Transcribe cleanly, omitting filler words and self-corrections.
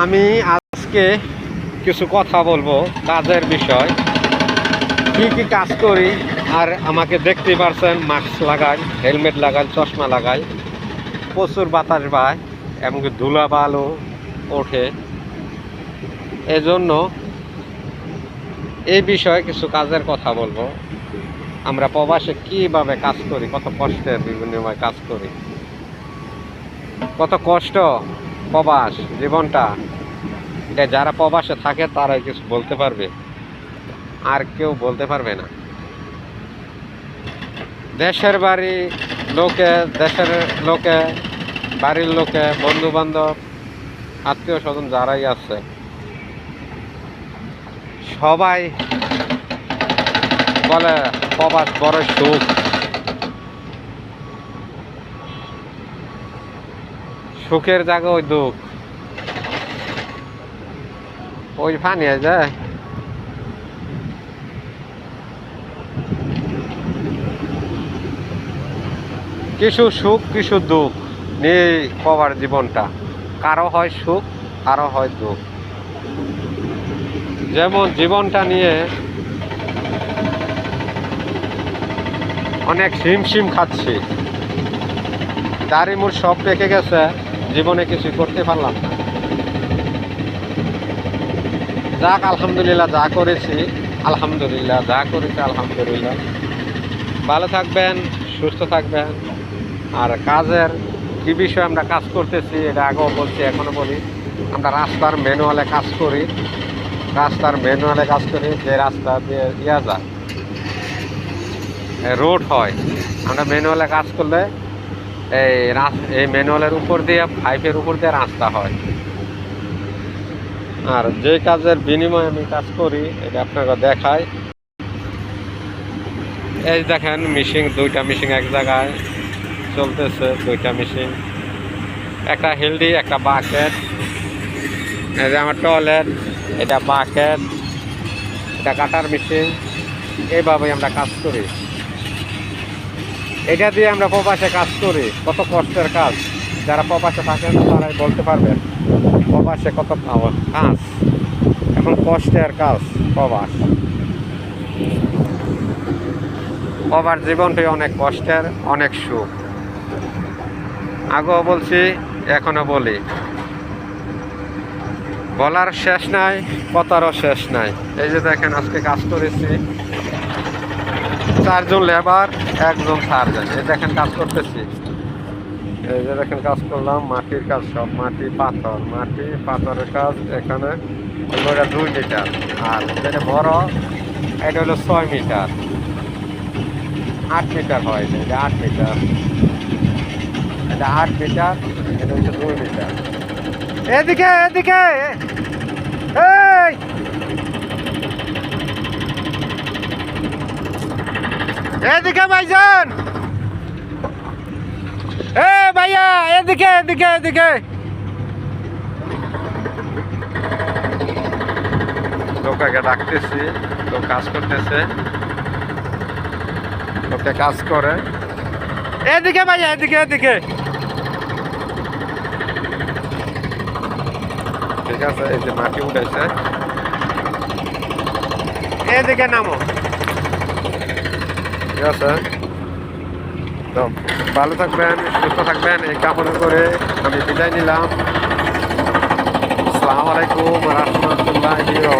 আমি আজকে কিছু কথা বলবো কাজের বিষয়, কি কি কাজ করি। আর আমাকে দেখতে পারছেন, মাস্ক লাগাই, হেলমেট লাগাই, চশমা লাগাই, প্রচুর বাতাস বায়, এমনকি ধুলা বালু ওঠে। এজন্য এই বিষয়ে কিছু কাজের কথা বলবো। আমরা প্রবাসে কিভাবে কাজ করি, কত কষ্টের বিনিময়ে কাজ করি, কত কষ্ট প্রবাস জীবনটা। এটা যারা প্রবাসে থাকে তারাই কিছু বলতে পারবে, আর কেউ বলতে পারবে না। দেশের বাড়ি লোকে, দেশের লোকে, বাড়ির লোকে, বন্ধু বান্ধব, আত্মীয় স্বজন যারাই আছে সবাই বলে প্রবাস বড় সুখ। সুখের জায়গা ওই দুঃখ, ওই ফানি যায়। কিছু সুখ কিছু দুঃখ নিয়ে প্রবাস জীবনটা, কারো হয় সুখ, কারো হয় দুঃখ। যেমন জীবনটা নিয়ে অনেক হিমশিম খাচ্ছি, দাড়ি মুড় সব পেকে গেছে, জীবনে কিছু করতে পারলাম না। যাক আলহামদুলিল্লাহ, যা করেছি আলহামদুলিল্লাহ, যা করেছি আলহামদুলিল্লাহ। ভালো থাকবেন, সুস্থ থাকবেন। আর কাজের কি বিষয়ে আমরা কাজ করতেছি এটা আগেও বলছি, এখনও বলি। আমরা রাস্তার ম্যানুয়ালে কাজ করি, রাস্তার ম্যানুয়ালে কাজ করি। যে রাস্তা দিয়ে যায় রোড হয়, আমরা ম্যানুয়ালে কাজ করলে এই ম্যানুয়ালের উপর দিয়ে, পাইপের উপর দিয়ে রাস্তা হয়। আর যে কাজের বিনিময়ে আমি কাজ করি এটা আপনাকে দেখাই। এই দেখেন মেশিন, দুইটা মেশিন এক জায়গায় চলতেছে, দুইটা মেশিন, একটা হেলদি, একটা বাকেট। এই যে আমার টয়লেট, এটা বাকেট, এটা কাটার মেশিন। এইভাবেই আমরা কাজ করি। এটা দিয়ে আমরা প্রবাসে কাজ করি, কত কষ্টের কাজ। যারা প্রবাসে থাকেন তারাই বলতে পারবেন প্রবাসে কত কাজ, এখন কষ্টের কাজ প্রবাস। প্রবাস জীবনটাই অনেক কষ্টের, অনেক সুখ। আগেও বলছি, এখনো বলি, বলার শেষ নাই, কথারও শেষ নাই। এই যে দেখেন আজকে কাজ করেছি, 4 জন লেবার, 1 জন সার্জন। এই দেখেন কাজ করতেছি, এই যে দেখেন কাজ করলাম, মাটির কাজ, সব মাটি পাথর, মাটি পাথরের কাজ। এখানে 2 মিটার, আর যেটা বড় এটা হলো 6 মিটার, 8 মিটার হয়। এটা 8 মিটার, এটা 8 মিটার, এটা হচ্ছে 2 মিটার। এদিকে এদিকে, এই এদিকে ভাইজান, এ ভাইয়া এদিকে এদিকে এদিকে। লোককে ডাকতেছি, লোক কাজ করতেছে, লোকে কাজ করে। এদিকে ভাইয়া এদিকে এদিকে। ঠিক আছে, এই যে মাটি উঠেছে, এদিকে নামো। ঠিক আছে, তো ভালো থাকবেন, সুস্থ থাকবেন, এই কামনা করে আমি বিদায় নিলাম। আসসালামু আলাইকুম ওয়া রাহমাতুল্লাহি ওয়া বারাকাতুহু।